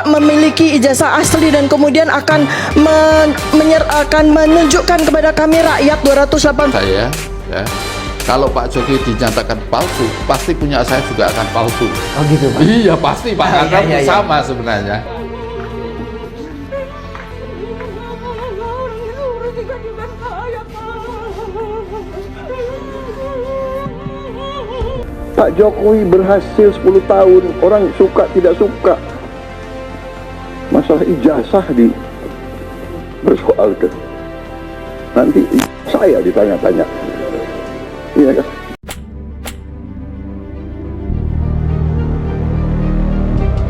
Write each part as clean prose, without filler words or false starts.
tidak memiliki ijazah asli dan kemudian akan menunjukkan kepada kami rakyat 280. Saya, ya, kalau Pak Jokowi dinyatakan palsu, pasti punya saya juga akan palsu. Oh gitu Pak? Iya pasti Pak, karena sama sebenarnya. Pak Jokowi berhasil 10 tahun, orang suka tidak suka. Masalah ijazah bersoalkan. Nanti saya ditanya-tanya. Iya kan?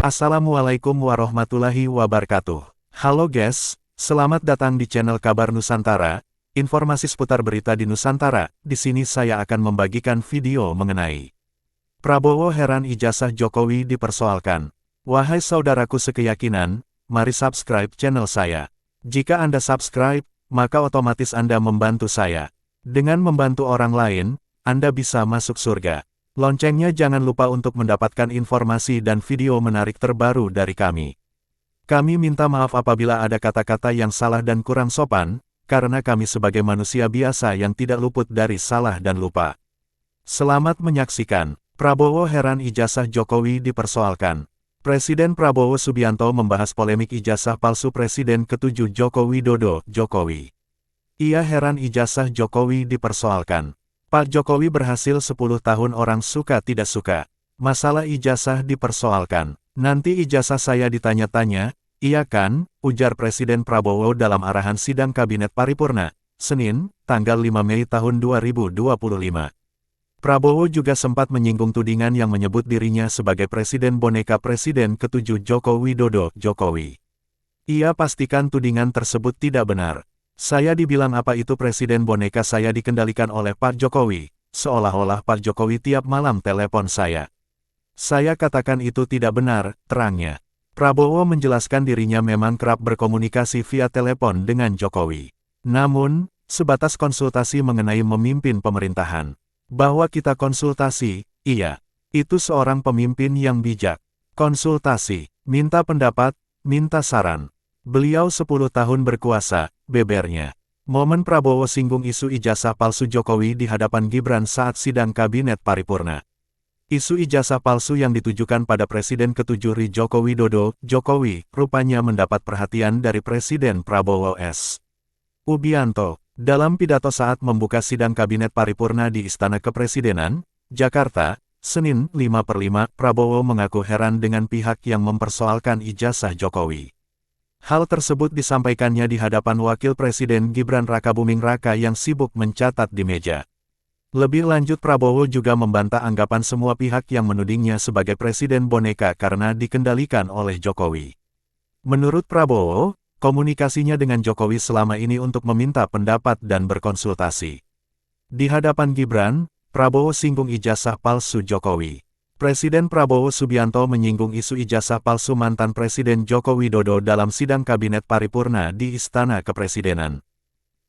Assalamualaikum warahmatullahi wabarakatuh. Halo guys, selamat datang di channel Kabar Nusantara. Informasi seputar berita di Nusantara. Di sini saya akan membagikan video mengenai Prabowo heran ijazah Jokowi dipersoalkan. Wahai saudaraku sekeyakinan, mari subscribe channel saya. Jika Anda subscribe, maka otomatis Anda membantu saya. Dengan membantu orang lain, Anda bisa masuk surga. Loncengnya jangan lupa untuk mendapatkan informasi dan video menarik terbaru dari kami. Kami minta maaf apabila ada kata-kata yang salah dan kurang sopan, karena kami sebagai manusia biasa yang tidak luput dari salah dan lupa. Selamat menyaksikan. Prabowo heran ijazah Jokowi dipersoalkan. Presiden Prabowo Subianto membahas polemik ijazah palsu Presiden ke-7 Joko Widodo, Jokowi. Ia heran ijazah Jokowi dipersoalkan. Pak Jokowi berhasil 10 tahun orang suka tidak suka. Masalah ijazah dipersoalkan. Nanti ijazah saya ditanya-tanya, iya kan, ujar Presiden Prabowo dalam arahan sidang Kabinet Paripurna, Senin, tanggal 5 Mei tahun 2025. Prabowo juga sempat menyinggung tudingan yang menyebut dirinya sebagai Presiden boneka Presiden ke-7 Joko Widodo, Jokowi. Ia pastikan tudingan tersebut tidak benar. Saya dibilang apa itu Presiden boneka saya dikendalikan oleh Pak Jokowi, seolah-olah Pak Jokowi tiap malam telepon saya. Saya katakan itu tidak benar, terangnya. Prabowo menjelaskan dirinya memang kerap berkomunikasi via telepon dengan Jokowi. Namun, sebatas konsultasi mengenai memimpin pemerintahan. Bahwa kita konsultasi, iya. Itu seorang pemimpin yang bijak. Konsultasi, minta pendapat, minta saran. Beliau 10 tahun berkuasa, bebernya. Momen Prabowo singgung isu ijazah palsu Jokowi di hadapan Gibran saat sidang Kabinet Paripurna. Isu ijazah palsu yang ditujukan pada Presiden ke-7 RI Joko Widodo, Jokowi, rupanya mendapat perhatian dari Presiden Prabowo Subianto. Dalam pidato saat membuka sidang Kabinet Paripurna di Istana Kepresidenan, Jakarta, Senin 5/5, Prabowo mengaku heran dengan pihak yang mempersoalkan ijazah Jokowi. Hal tersebut disampaikannya di hadapan Wakil Presiden Gibran Rakabuming Raka yang sibuk mencatat di meja. Lebih lanjut Prabowo juga membantah anggapan semua pihak yang menudingnya sebagai Presiden boneka karena dikendalikan oleh Jokowi. Menurut Prabowo, komunikasinya dengan Jokowi selama ini untuk meminta pendapat dan berkonsultasi. Di hadapan Gibran, Prabowo singgung ijazah palsu Jokowi. Presiden Prabowo Subianto menyinggung isu ijazah palsu mantan Presiden Joko Widodo dalam sidang Kabinet Paripurna di Istana Kepresidenan.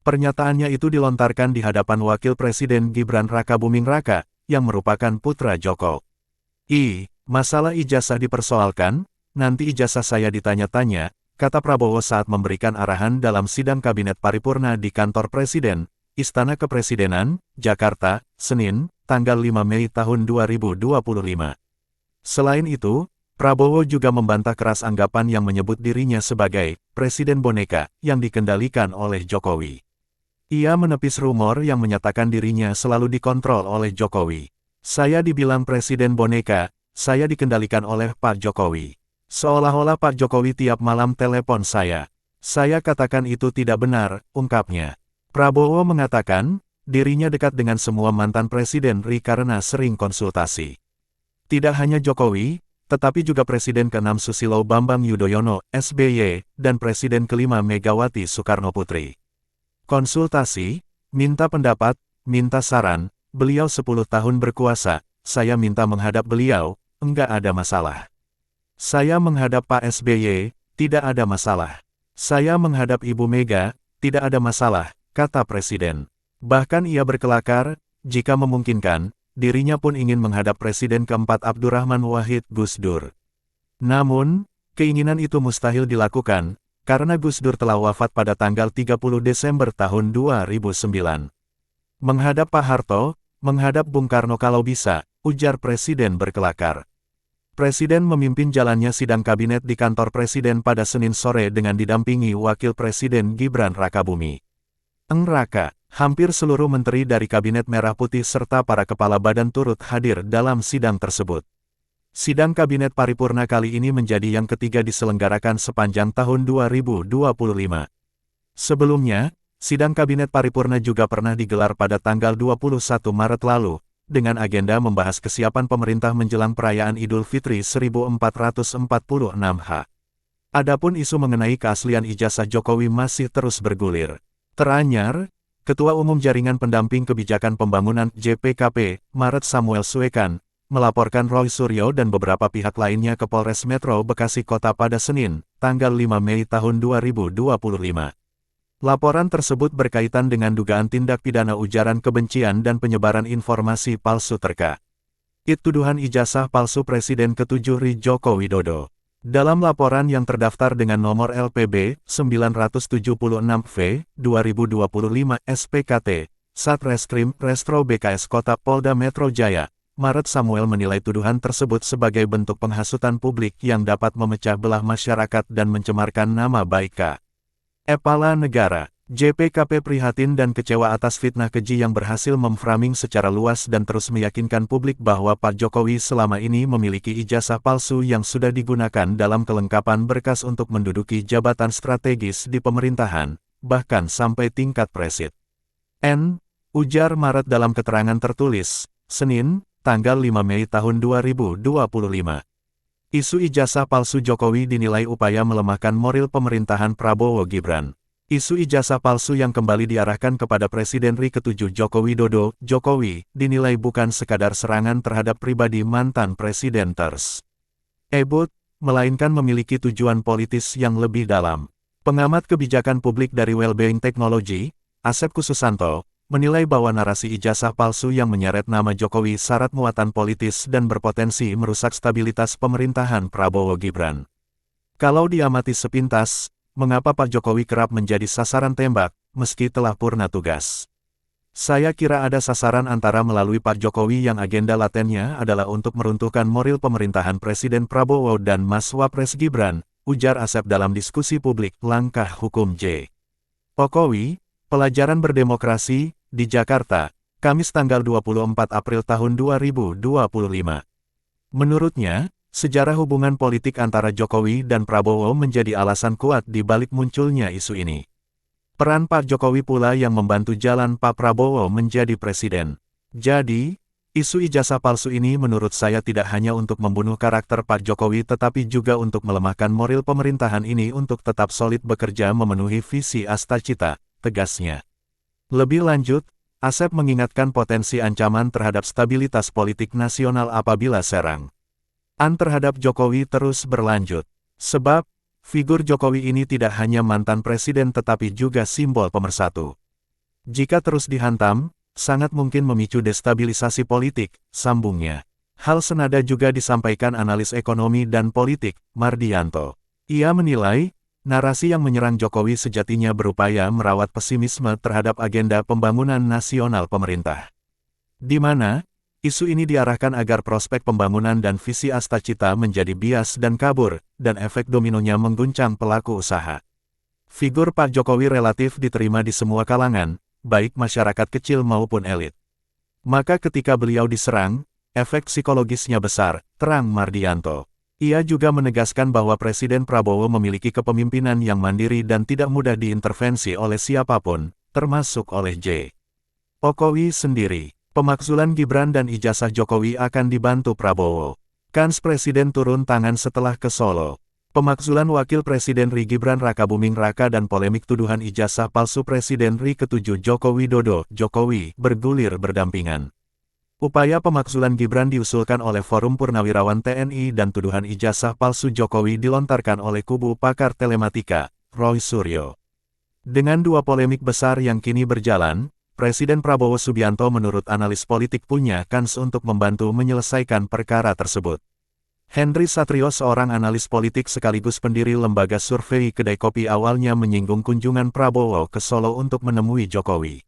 Pernyataannya itu dilontarkan di hadapan Wakil Presiden Gibran Rakabuming Raka, yang merupakan putra Jokowi. Masalah ijazah dipersoalkan, nanti ijazah saya ditanya-tanya, kata Prabowo saat memberikan arahan dalam sidang Kabinet Paripurna di kantor Presiden, Istana Kepresidenan, Jakarta, Senin, tanggal 5 Mei tahun 2025. Selain itu, Prabowo juga membantah keras anggapan yang menyebut dirinya sebagai Presiden boneka yang dikendalikan oleh Jokowi. Ia menepis rumor yang menyatakan dirinya selalu dikontrol oleh Jokowi. Saya dibilang Presiden boneka, saya dikendalikan oleh Pak Jokowi. Seolah-olah Pak Jokowi tiap malam telepon saya. Saya katakan itu tidak benar, ungkapnya. Prabowo mengatakan, dirinya dekat dengan semua mantan Presiden RI karena sering konsultasi. Tidak hanya Jokowi, tetapi juga Presiden ke-6 Susilo Bambang Yudhoyono, SBY, dan Presiden ke-5 Megawati Soekarnoputri. Konsultasi, minta pendapat, minta saran, beliau 10 tahun berkuasa, saya minta menghadap beliau, enggak ada masalah. Saya menghadap Pak SBY, tidak ada masalah. Saya menghadap Ibu Mega, tidak ada masalah, kata Presiden. Bahkan ia berkelakar, jika memungkinkan, dirinya pun ingin menghadap Presiden keempat Abdurrahman Wahid Gus Dur. Namun, Keinginan itu mustahil dilakukan, karena Gus Dur telah wafat pada tanggal 30 Desember tahun 2009. Menghadap Pak Harto, menghadap Bung Karno kalau bisa, ujar Presiden berkelakar. Presiden memimpin jalannya sidang kabinet di kantor Presiden pada Senin sore dengan didampingi Wakil Presiden Gibran Rakabumi. Raka, hampir seluruh menteri dari Kabinet Merah Putih serta para kepala badan turut hadir dalam sidang tersebut. Sidang Kabinet Paripurna kali ini menjadi yang ketiga diselenggarakan sepanjang tahun 2025. Sebelumnya, sidang Kabinet Paripurna juga pernah digelar pada tanggal 21 Maret lalu, dengan agenda membahas kesiapan pemerintah menjelang perayaan Idul Fitri 1446 Adapun isu mengenai keaslian ijazah Jokowi masih terus bergulir. Teranyar, Ketua Umum Jaringan Pendamping Kebijakan Pembangunan JPKP, Maret Samuel Suekan, melaporkan Roy Suryo dan beberapa pihak lainnya ke Polres Metro Bekasi Kota pada Senin, tanggal 5 Mei tahun 2025. Laporan tersebut berkaitan dengan dugaan tindak pidana ujaran kebencian dan penyebaran informasi palsu terkait tuduhan ijazah palsu Presiden ke-7 RI Joko Widodo. Dalam laporan yang terdaftar dengan nomor LPB 976V 2025 SPKT, Satreskrim Restro BKS Kota Polda Metro Jaya, Maret Samuel menilai tuduhan tersebut sebagai bentuk penghasutan publik yang dapat memecah belah masyarakat dan mencemarkan nama baik Kepala Negara. JPKP prihatin dan kecewa atas fitnah keji yang berhasil memframing secara luas dan terus meyakinkan publik bahwa Pak Jokowi selama ini memiliki ijazah palsu yang sudah digunakan dalam kelengkapan berkas untuk menduduki jabatan strategis di pemerintahan, bahkan sampai tingkat presiden. Ujar Maret dalam keterangan tertulis, Senin, tanggal 5 Mei tahun 2025. Isu ijazah palsu Jokowi dinilai upaya melemahkan moral pemerintahan Prabowo Gibran. Isu ijazah palsu yang kembali diarahkan kepada Presiden RI ke-7 Joko Widodo, Jokowi, dinilai bukan sekadar serangan terhadap pribadi mantan presiden tersebut, melainkan memiliki tujuan politis yang lebih dalam. Pengamat kebijakan publik dari Wellbeing Technology, Asep Kususanto, menilai bahwa narasi ijazah palsu yang menyeret nama Jokowi syarat muatan politis dan berpotensi merusak stabilitas pemerintahan Prabowo Gibran. Kalau diamati sepintas, mengapa Pak Jokowi kerap menjadi sasaran tembak, meski telah purna tugas? Saya kira ada sasaran antara melalui Pak Jokowi yang agenda latennya adalah untuk meruntuhkan moral pemerintahan Presiden Prabowo dan Mas Wapres Gibran, ujar Asep dalam diskusi publik Langkah Hukum Jokowi, Pelajaran Berdemokrasi, di Jakarta, Kamis tanggal 24 April tahun 2025. Menurutnya, sejarah hubungan politik antara Jokowi dan Prabowo menjadi alasan kuat di balik munculnya isu ini. Peran Pak Jokowi pula yang membantu jalan Pak Prabowo menjadi presiden. Jadi, isu ijazah palsu ini menurut saya tidak hanya untuk membunuh karakter Pak Jokowi tetapi juga untuk melemahkan moral pemerintahan ini untuk tetap solid bekerja memenuhi visi Astacita, tegasnya. Lebih lanjut, Asep mengingatkan potensi ancaman terhadap stabilitas politik nasional apabila serangan terhadap Jokowi terus berlanjut. Sebab, figur Jokowi ini tidak hanya mantan presiden tetapi juga simbol pemersatu. Jika terus dihantam, sangat mungkin memicu destabilisasi politik, sambungnya. Hal senada juga disampaikan analis ekonomi dan politik, Mardianto. Ia menilai, narasi yang menyerang Jokowi sejatinya berupaya merawat pesimisme terhadap agenda pembangunan nasional pemerintah. Di mana, isu ini diarahkan agar prospek pembangunan dan visi Astacita menjadi bias dan kabur, dan efek dominonya mengguncang pelaku usaha. Figur Pak Jokowi relatif diterima di semua kalangan, baik masyarakat kecil maupun elit. Maka ketika beliau diserang, efek psikologisnya besar, terang Mardianto. Ia juga menegaskan bahwa Presiden Prabowo memiliki kepemimpinan yang mandiri dan tidak mudah diintervensi oleh siapapun, termasuk oleh Jokowi sendiri. Pemakzulan Gibran dan ijazah Jokowi akan dibantu Prabowo. Kans Presiden turun tangan setelah ke Solo. Pemakzulan Wakil Presiden RI Gibran Rakabuming Raka dan polemik tuduhan ijazah palsu Presiden RI ke-7 Joko Widodo, Jokowi, bergulir berdampingan. Upaya pemakzulan Gibran diusulkan oleh Forum Purnawirawan TNI dan tuduhan ijazah palsu Jokowi dilontarkan oleh kubu pakar telematika, Roy Suryo. Dengan dua polemik besar yang kini berjalan, Presiden Prabowo Subianto menurut analis politik punya kans untuk membantu menyelesaikan perkara tersebut. Henry Satrio, seorang analis politik sekaligus pendiri lembaga survei Kedai Kopi, awalnya menyinggung kunjungan Prabowo ke Solo untuk menemui Jokowi.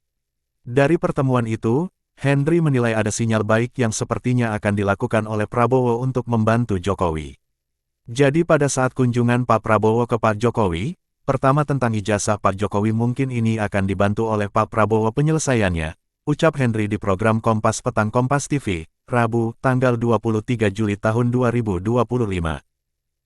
Dari pertemuan itu, Henry menilai ada sinyal baik yang sepertinya akan dilakukan oleh Prabowo untuk membantu Jokowi. Jadi pada saat kunjungan Pak Prabowo ke Pak Jokowi, pertama tentang ijazah Pak Jokowi mungkin ini akan dibantu oleh Pak Prabowo penyelesaiannya, ucap Henry di program Kompas Petang Kompas TV, Rabu, tanggal 23 Juli tahun 2025.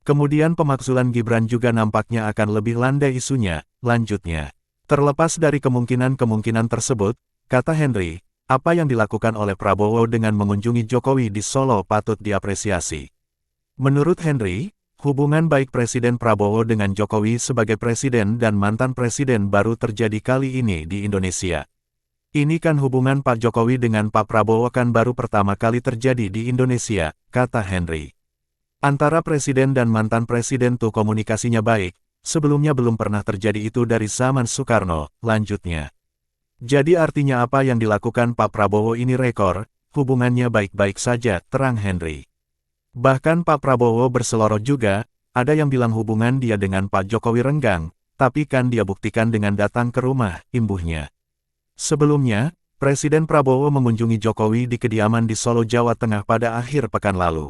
Kemudian pemakzulan Gibran juga nampaknya akan lebih landai isunya, lanjutnya. Terlepas dari kemungkinan-kemungkinan tersebut, kata Henry, apa yang dilakukan oleh Prabowo dengan mengunjungi Jokowi di Solo patut diapresiasi. Menurut Henry, hubungan baik Presiden Prabowo dengan Jokowi sebagai presiden dan mantan presiden baru terjadi kali ini di Indonesia. Ini kan hubungan Pak Jokowi dengan Pak Prabowo kan baru pertama kali terjadi di Indonesia, kata Henry. Antara presiden dan mantan presiden tuh komunikasinya baik, sebelumnya belum pernah terjadi itu dari zaman Soekarno, lanjutnya. Jadi artinya apa yang dilakukan Pak Prabowo ini rekor, hubungannya baik-baik saja, terang Henry. Bahkan Pak Prabowo berseloroh juga, ada yang bilang hubungan dia dengan Pak Jokowi renggang, tapi kan dia buktikan dengan datang ke rumah, imbuhnya. Sebelumnya, Presiden Prabowo mengunjungi Jokowi di kediaman di Solo, Jawa Tengah pada akhir pekan lalu.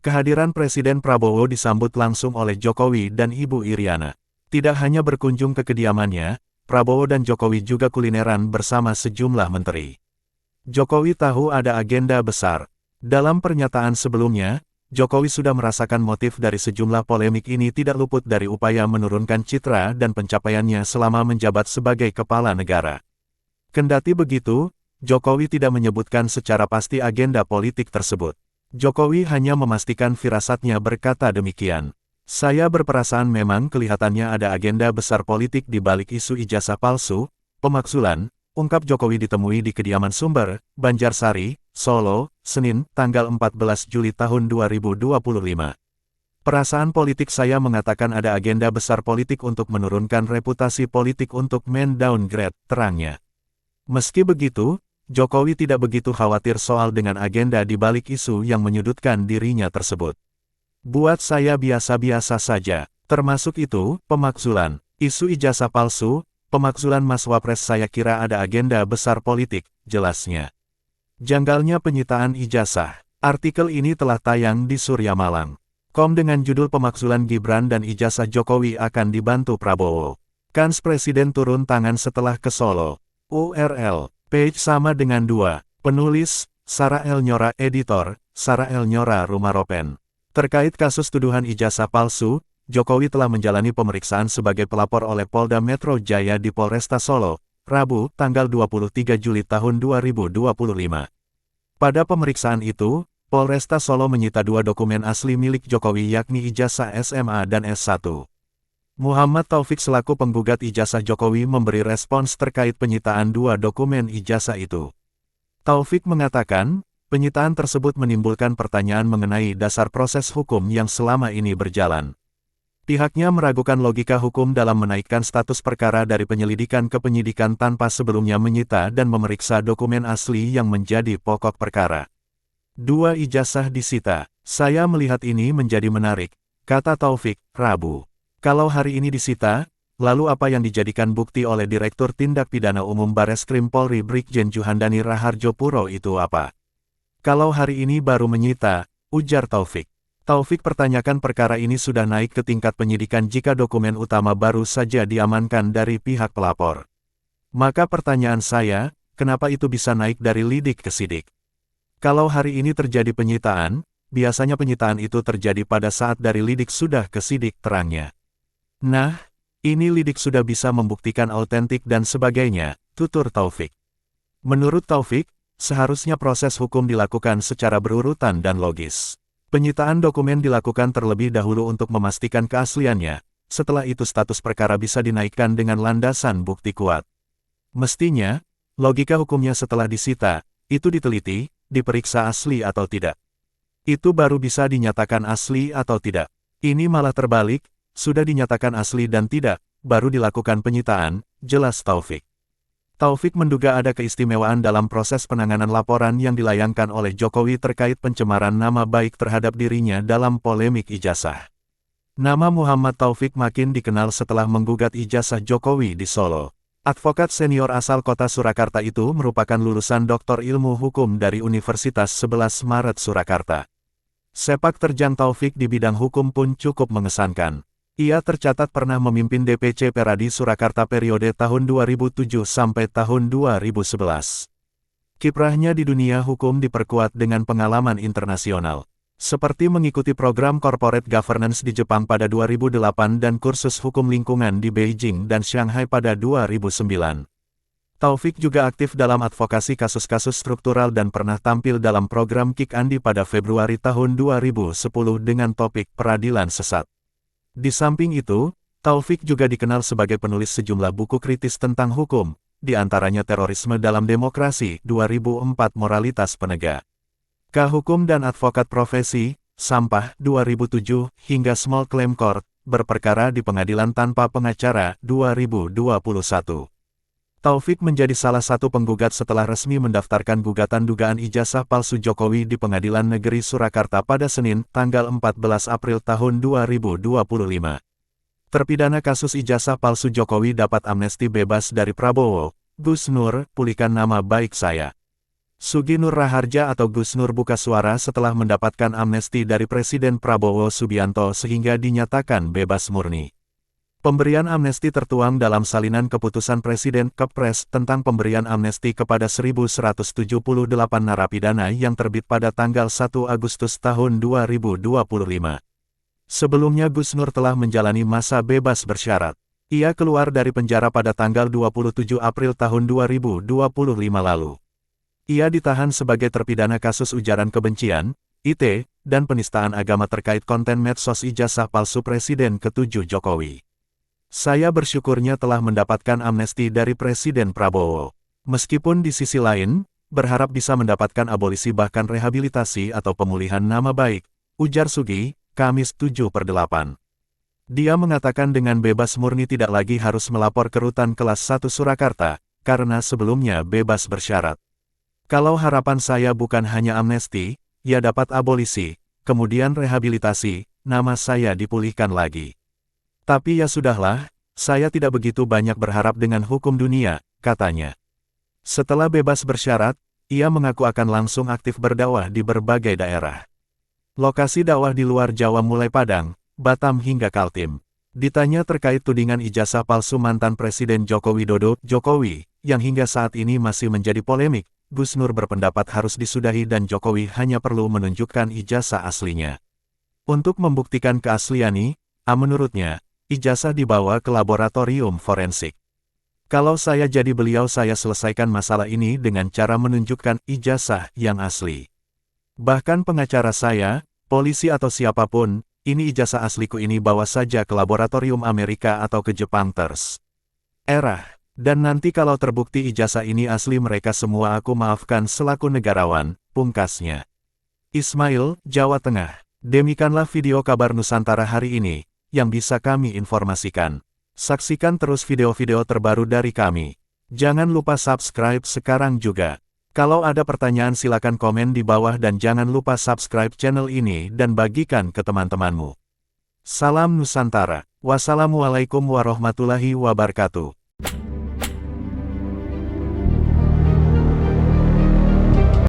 Kehadiran Presiden Prabowo disambut langsung oleh Jokowi dan Ibu Iriana. Tidak hanya berkunjung ke kediamannya, Prabowo dan Jokowi juga kulineran bersama sejumlah menteri. Jokowi tahu ada agenda besar. Dalam pernyataan sebelumnya, Jokowi sudah merasakan motif dari sejumlah polemik ini tidak luput dari upaya menurunkan citra dan pencapaiannya selama menjabat sebagai kepala negara. Kendati begitu, Jokowi tidak menyebutkan secara pasti agenda politik tersebut. Jokowi hanya memastikan firasatnya berkata demikian. Saya berperasaan memang kelihatannya ada agenda besar politik di balik isu ijazah palsu, pemakzulan, ungkap Jokowi ditemui di kediaman Sumber, Banjarsari, Solo, Senin, tanggal 14 Juli tahun 2025. Perasaan politik saya mengatakan ada agenda besar politik untuk menurunkan reputasi politik untuk men-downgrade, terangnya. Meski begitu, Jokowi tidak begitu khawatir soal dengan agenda di balik isu yang menyudutkan dirinya tersebut. Buat saya biasa-biasa saja, termasuk itu, pemakzulan, isu ijazah palsu, pemakzulan Mas Wapres saya kira ada agenda besar politik, jelasnya. Janggalnya penyitaan ijazah. Artikel ini telah tayang di Surya Malang. Com dengan judul Pemakzulan Gibran dan Ijazah Jokowi akan dibantu Prabowo. Kans Presiden turun tangan setelah ke Solo. URL, page sama dengan 2, penulis, Sarah El Nyora, editor, Sarah El Nyora Rumaropen. Terkait kasus tuduhan ijazah palsu, Jokowi telah menjalani pemeriksaan sebagai pelapor oleh Polda Metro Jaya di Polresta Solo, Rabu, tanggal 23 Juli tahun 2025. Pada pemeriksaan itu, Polresta Solo menyita 2 dokumen asli milik Jokowi yakni ijazah SMA dan S1. Muhammad Taufik selaku penggugat ijazah Jokowi memberi respons terkait penyitaan 2 dokumen ijazah itu. Taufik mengatakan, penyitaan tersebut menimbulkan pertanyaan mengenai dasar proses hukum yang selama ini berjalan. Pihaknya meragukan logika hukum dalam menaikkan status perkara dari penyelidikan ke penyidikan tanpa sebelumnya menyita dan memeriksa dokumen asli yang menjadi pokok perkara. 2 ijazah disita. Saya melihat ini menjadi menarik, kata Taufik, Rabu. Kalau hari ini disita, lalu apa yang dijadikan bukti oleh Direktur Tindak Pidana Umum Bareskrim Polri Brigjen Juhandani Raharjo Puro itu apa? Kalau hari ini baru menyita, ujar Taufik. Taufik pertanyakan perkara ini sudah naik ke tingkat penyidikan jika dokumen utama baru saja diamankan dari pihak pelapor. Maka pertanyaan saya, kenapa itu bisa naik dari lidik ke sidik? Kalau hari ini terjadi penyitaan, biasanya penyitaan itu terjadi pada saat dari lidik sudah ke sidik, terangnya. Nah, ini lidik sudah bisa membuktikan autentik dan sebagainya, tutur Taufik. Menurut Taufik, seharusnya proses hukum dilakukan secara berurutan dan logis. Penyitaan dokumen dilakukan terlebih dahulu untuk memastikan keasliannya, setelah itu status perkara bisa dinaikkan dengan landasan bukti kuat. Mestinya, logika hukumnya setelah disita, itu diteliti, diperiksa asli atau tidak. Itu baru bisa dinyatakan asli atau tidak. Ini malah terbalik, sudah dinyatakan asli dan tidak, baru dilakukan penyitaan, jelas Taufik. Taufik menduga ada keistimewaan dalam proses penanganan laporan yang dilayangkan oleh Jokowi terkait pencemaran nama baik terhadap dirinya dalam polemik ijazah. Nama Muhammad Taufik makin dikenal setelah menggugat ijazah Jokowi di Solo. Advokat senior asal kota Surakarta itu merupakan lulusan Doktor Ilmu Hukum dari Universitas 11 Maret Surakarta. Sepak terjang Taufik di bidang hukum pun cukup mengesankan. Ia tercatat pernah memimpin DPC Peradi Surakarta periode tahun 2007 sampai tahun 2011. Kiprahnya di dunia hukum diperkuat dengan pengalaman internasional, seperti mengikuti program corporate governance di Jepang pada 2008 dan kursus hukum lingkungan di Beijing dan Shanghai pada 2009. Taufik juga aktif dalam advokasi kasus-kasus struktural dan pernah tampil dalam program Kick Andi pada Februari tahun 2010 dengan topik peradilan sesat. Di samping itu, Taufik juga dikenal sebagai penulis sejumlah buku kritis tentang hukum, di antaranya Terorisme dalam Demokrasi 2004 Moralitas Penegak, Hukum dan Advokat Profesi, Sampah 2007, hingga Small Claim Court, berperkara di pengadilan tanpa pengacara 2021. Taufik menjadi salah satu penggugat setelah resmi mendaftarkan gugatan dugaan ijazah palsu Jokowi di Pengadilan Negeri Surakarta pada Senin, tanggal 14 April tahun 2025. Terpidana kasus ijazah palsu Jokowi dapat amnesti bebas dari Prabowo. Gus Nur, pulihkan nama baik saya. Sugi Nur Raharja atau Gus Nur buka suara setelah mendapatkan amnesti dari Presiden Prabowo Subianto sehingga dinyatakan bebas murni. Pemberian amnesti tertuang dalam salinan keputusan Presiden Kepres tentang pemberian amnesti kepada 1.178 narapidana yang terbit pada tanggal 1 Agustus tahun 2025. Sebelumnya Gus Nur telah menjalani masa bebas bersyarat. Ia keluar dari penjara pada tanggal 27 April tahun 2025 lalu. Ia ditahan sebagai terpidana kasus ujaran kebencian, IT, dan penistaan agama terkait konten medsos ijazah palsu Presiden ke-7 Jokowi. Saya bersyukurnya telah mendapatkan amnesti dari Presiden Prabowo. Meskipun di sisi lain, berharap bisa mendapatkan abolisi bahkan rehabilitasi atau pemulihan nama baik, ujar Sugi, Kamis 7/8. Dia mengatakan dengan bebas murni tidak lagi harus melapor ke Rutan Kelas 1 Surakarta, karena sebelumnya bebas bersyarat. Kalau harapan saya bukan hanya amnesti, ya dapat abolisi, kemudian rehabilitasi, nama saya dipulihkan lagi. Tapi ya sudahlah, saya tidak begitu banyak berharap dengan hukum dunia, katanya. Setelah bebas bersyarat, ia mengaku akan langsung aktif berdakwah di berbagai daerah. Lokasi dakwah di luar Jawa mulai Padang, Batam hingga Kaltim. Ditanya terkait tudingan ijazah palsu mantan Presiden Joko Widodo, Jokowi, yang hingga saat ini masih menjadi polemik, Gus Nur berpendapat harus disudahi dan Jokowi hanya perlu menunjukkan ijazah aslinya. Untuk membuktikan keaslian menurutnya, ijazah dibawa ke laboratorium forensik. Kalau saya jadi beliau saya selesaikan masalah ini dengan cara menunjukkan ijazah yang asli. Bahkan pengacara saya, polisi atau siapapun, ini ijazah asliku ini bawa saja ke laboratorium Amerika atau ke Jepang dan nanti kalau terbukti ijazah ini asli mereka semua aku maafkan selaku negarawan, pungkasnya. Ismail, Jawa Tengah. Demikianlah video kabar Nusantara hari ini yang bisa kami informasikan. Saksikan terus video-video terbaru dari kami. Jangan lupa subscribe sekarang juga. Kalau ada pertanyaan silakan komen di bawah dan jangan lupa subscribe channel ini dan bagikan ke teman-temanmu. Salam Nusantara. Wassalamualaikum warahmatullahi wabarakatuh.